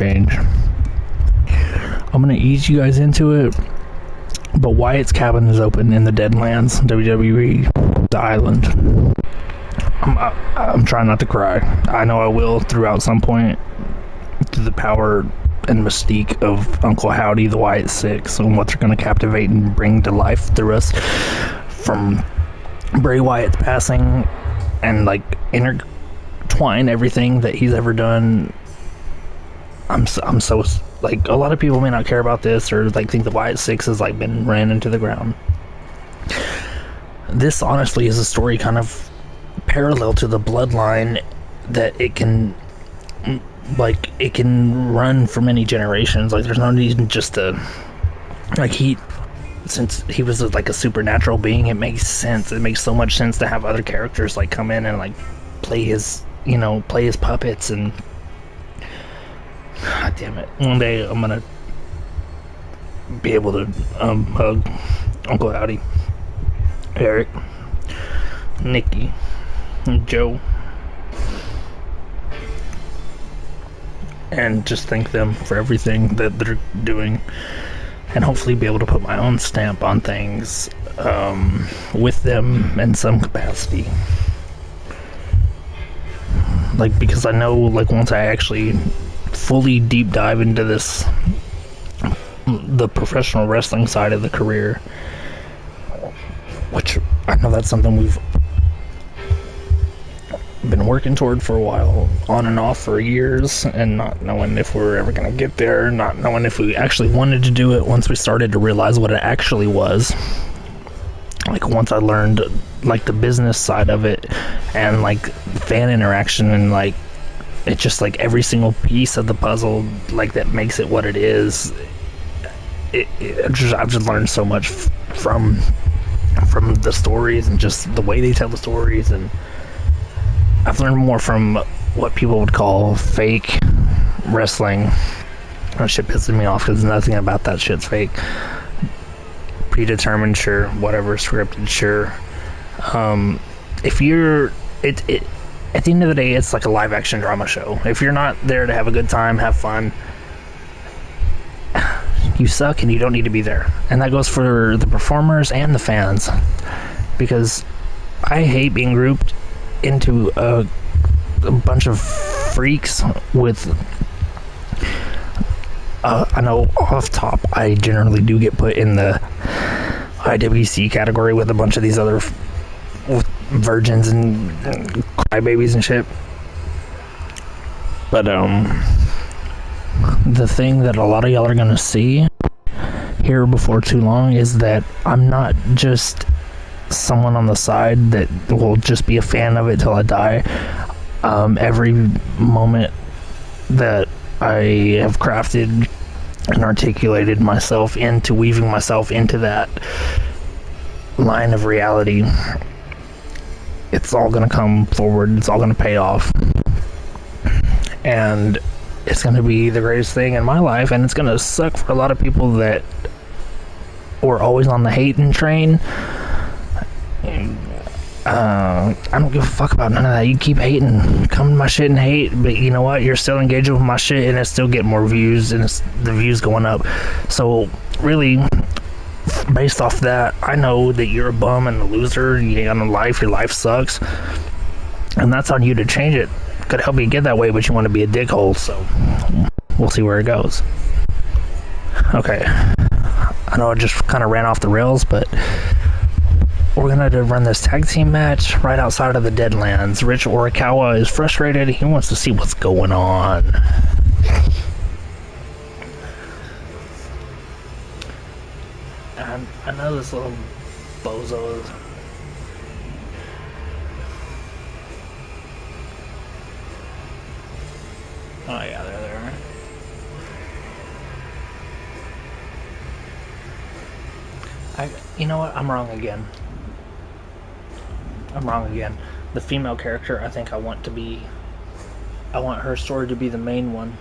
change. I'm gonna ease you guys into it, but Wyatt's cabin is open in the Deadlands, WWE, the island. I'm trying not to cry. I know I will throughout some point, through the power and mystique of Uncle Howdy, the Wyatt Six, and what they're going to captivate and bring to life through us from Bray Wyatt's passing, and like intertwine everything that he's ever done. I'm so like, a lot of people may not care about this or like think the Wyatt Six has like been ran into the ground. This honestly is a story kind of parallel to the bloodline, that it can run for many generations. Like, there's no need just to, like, since he was like a supernatural being, it makes sense. It makes so much sense to have other characters like come in and like play his puppets. And god damn it, one day I'm gonna be able to hug Uncle Howdy, Eric, Nikki, and Joe, and just thank them for everything that they're doing, and hopefully be able to put my own stamp on things with them in some capacity. Like, because I know, like, once I actually fully deep dive into this, the professional wrestling side of the career, which I know that's something we've been working toward for a while, on and off for years, and not knowing if we were ever going to get there, not knowing if we actually wanted to do it. Once we started to realize what it actually was, like once I learned like the business side of it and like fan interaction, and like it just like every single piece of the puzzle like that makes it what it is, I've just learned so much from the stories and just the way they tell the stories. And I've learned more from what people would call fake wrestling. That shit pisses me off because nothing about that shit's fake. Predetermined, sure. Whatever, scripted, sure. If you're... at the end of the day, it's like a live action drama show. If you're not there to have a good time, have fun, you suck and you don't need to be there. And that goes for the performers and the fans. Because I hate being grouped into a bunch of freaks with I know off top I generally do get put in the IWC category with a bunch of these other virgins and crybabies and shit, but the thing that a lot of y'all are gonna see here before too long is that I'm not just someone on the side that will just be a fan of it till I die. Every moment that I have crafted and articulated myself into, weaving myself into that line of reality, it's all gonna come forward, it's all gonna pay off, and it's gonna be the greatest thing in my life. And it's gonna suck for a lot of people that were always on the hating train. I don't give a fuck about none of that. You keep hating, come to my shit and hate, but you know what, you're still engaging with my shit and it's still getting more views, and it's the views going up. So really, based off that, I know that you're a bum and a loser, you ain't got no life, your life sucks, and that's on you to change it. Could help you get that way, but you want to be a dickhole, so we'll see where it goes. Okay, I know I just kind of ran off the rails, but we're gonna run this tag team match right outside of the Deadlands. Rich Orikawa is frustrated. He wants to see what's going on. And I know this little bozo is... Oh yeah, they're there. You know what? I'm wrong again. The female character, I think I want her story to be the main one.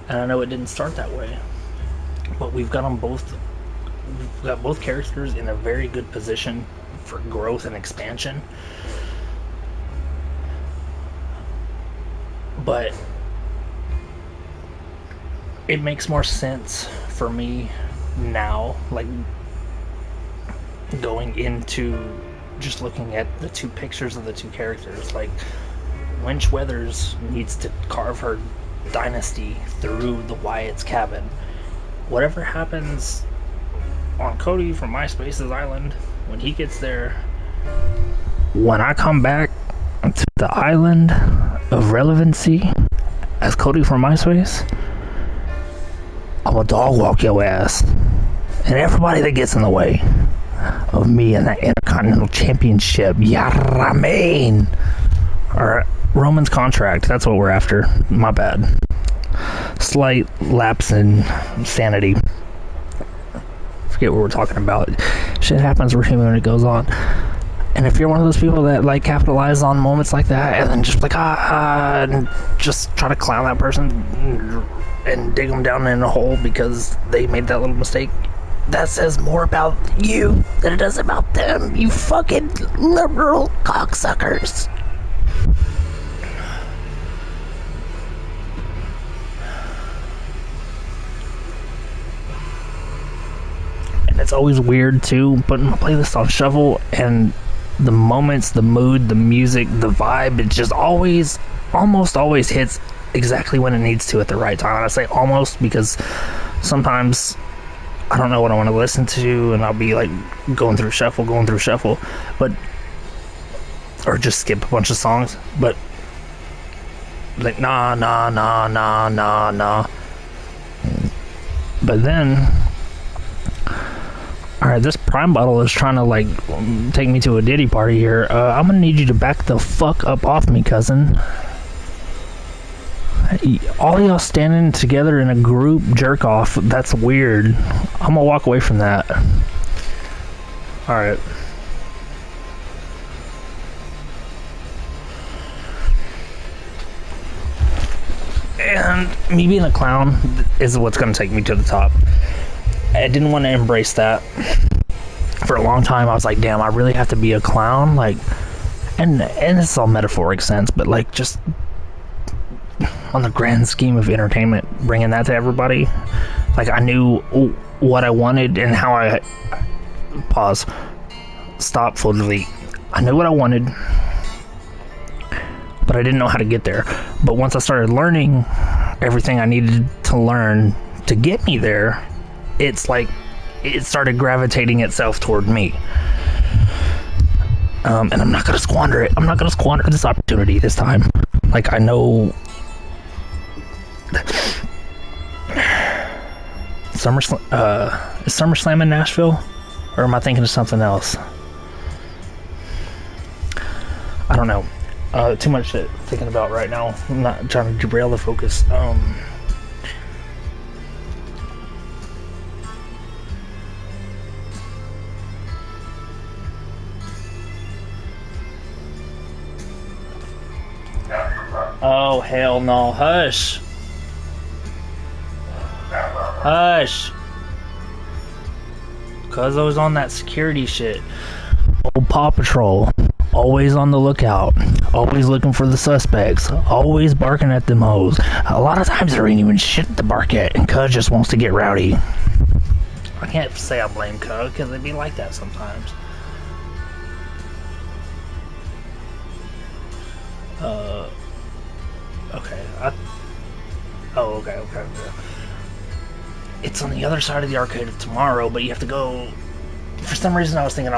And I know it didn't start that way, but we've got both characters in a very good position for growth and expansion. But it makes more sense for me now, like going into just looking at the two pictures of the two characters. Like, Winch Weathers needs to carve her dynasty through the Wyatt's cabin. Whatever happens on Cody from MySpace's island, when he gets there, when I come back to the island of relevancy as Cody from MySpace, I'm a dog walk your ass. And everybody that gets in the way of me and that Intercontinental Championship, Yaramain, or Roman's contract, that's what we're after. My bad. Slight lapse in sanity. Forget what we're talking about. Shit happens, we're human, and it goes on. And if you're one of those people that like capitalize on moments like that and then just like and just try to clown that person and dig them down in a hole because they made that little mistake, that says more about you than it does about them, you fucking liberal cocksuckers. And it's always weird too, putting my playlist on shuffle and the moments, the mood, the music, the vibe, it just almost always hits exactly when it needs to at the right time. And I say almost because sometimes I don't know what I want to listen to and I'll be like going through shuffle, but or just skip a bunch of songs, but like nah. But then, alright, this Prime bottle is trying to like take me to a Diddy party here. I'm gonna need you to back the fuck up off me, cousin. All y'all standing together in a group jerk off, that's weird. I'm gonna walk away from that. Alright. And me being a clown is what's gonna take me to the top. I didn't want to embrace that. For a long time I was like, damn, I really have to be a clown? Like, and it's all metaphoric sense, but like just on the grand scheme of entertainment, bringing that to everybody, like I knew what I wanted and how I stop, full delete. I knew what I wanted, but I didn't know how to get there. But once I started learning everything I needed to learn to get me there, it's like it started gravitating itself toward me. And I'm not gonna squander it. I'm not gonna squander this opportunity this time. Like, I know is SummerSlam in Nashville, or am I thinking of something else? I don't know. Too much shit thinking about right now. I'm not trying to derail the focus. Oh, hell no. Hush. Hush. Cuz I was on that security shit. Old Paw Patrol. Always on the lookout. Always looking for the suspects. Always barking at them hoes. A lot of times there ain't even shit to bark at, and Cuz just wants to get rowdy. I can't say I blame Cuz, because they be like that sometimes. Okay. Okay. It's on the other side of the Arcade of Tomorrow, but you have to go. For some reason, I was thinking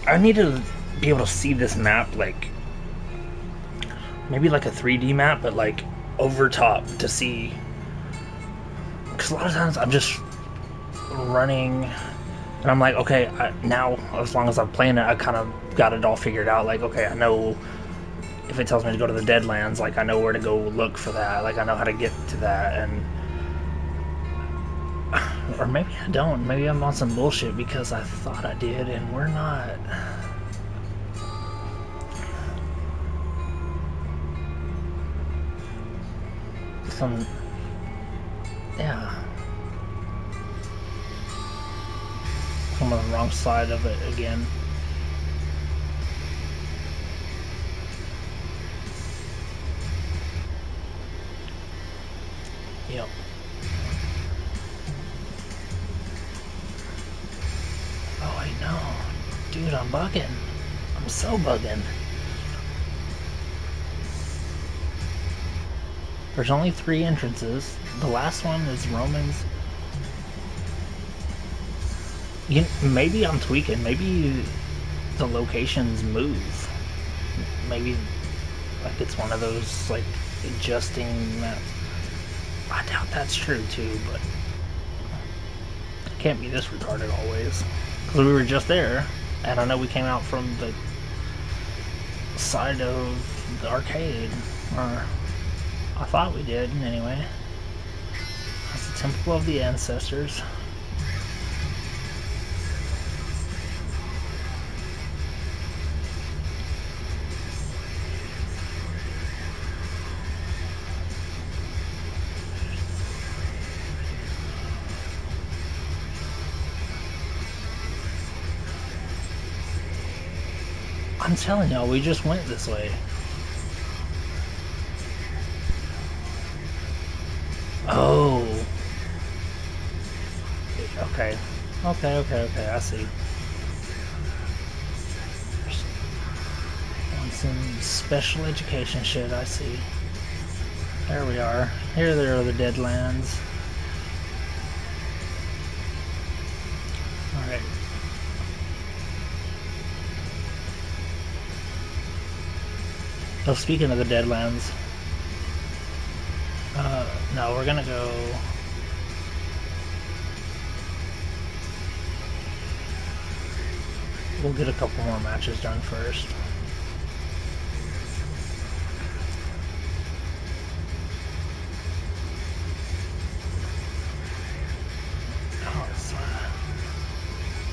I need to be able to see this map, like maybe like a 3D map, but like over top to see. Because a lot of times I'm just running, and I'm like, okay, now as long as I'm playing it, I kind of got it all figured out. Like, okay, I know. If it tells me to go to the Deadlands, like I know where to go look for that, like I know how to get to that, and or maybe I don't, maybe I'm on some bullshit because I thought I did and we're not. Yeah, I'm on the wrong side of it again. Yep. Dude, I'm bugging. I'm so bugging. There's only 3 entrances. The last one is Roman's. Maybe I'm tweaking. Maybe the locations move. Maybe like it's one of those like adjusting maps. I doubt that's true too, but it can't be this retarded always. Because we were just there, and I know we came out from the side of the arcade, or I thought we did anyway. That's the Temple of the Ancestors. I'm telling y'all, we just went this way. Oh. Okay. Okay, I see. On some special education shit, I see. There we are. Here there are the Deadlands. Alright. Oh, speaking of the Deadlands, no, we're gonna go. We'll get a couple more matches done first.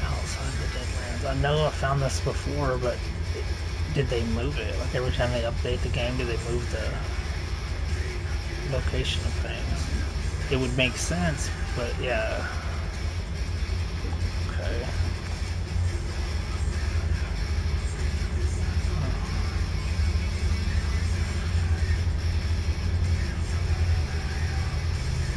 Outside the Deadlands. I know I found this before, but did they move it? Like every time they update the game, do they move the location of things? It would make sense, but yeah. Okay.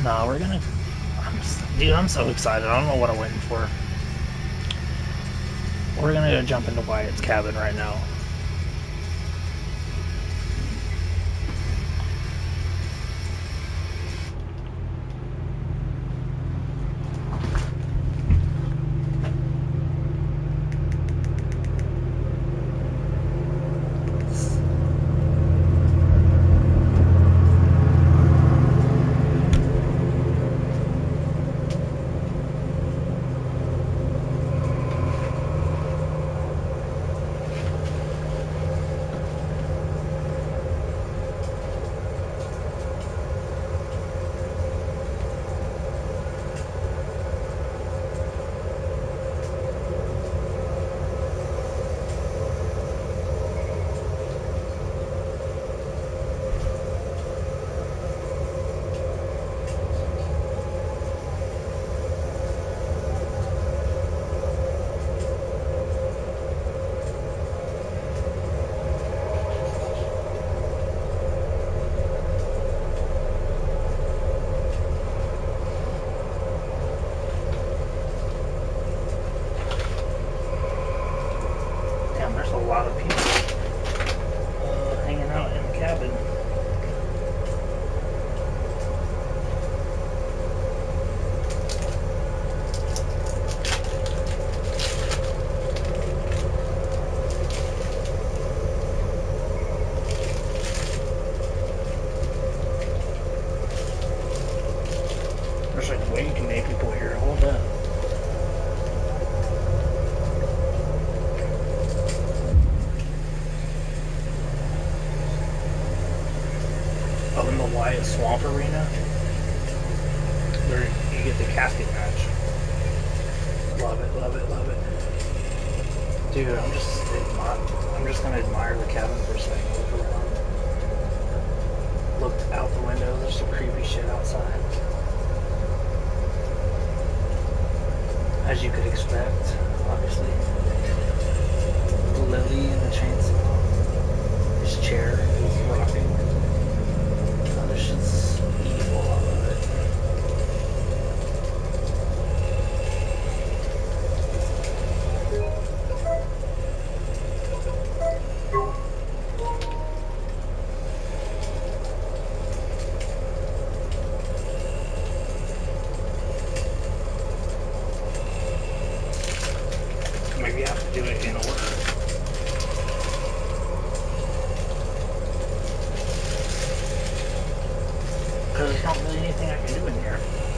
No, we're gonna. Dude, I'm so excited. I don't know what I'm waiting for. We're gonna go jump into Wyatt's cabin right now. Swamp Arena, where you get the casket match. Love it. Dude, I'm just gonna admire the cabin for a second. Look around. Look out the window. There's some creepy shit outside, as you could expect. Obviously, Lily and the chainsaw. His chair is rocking. This shit's evil, I love it. anything I can do in here.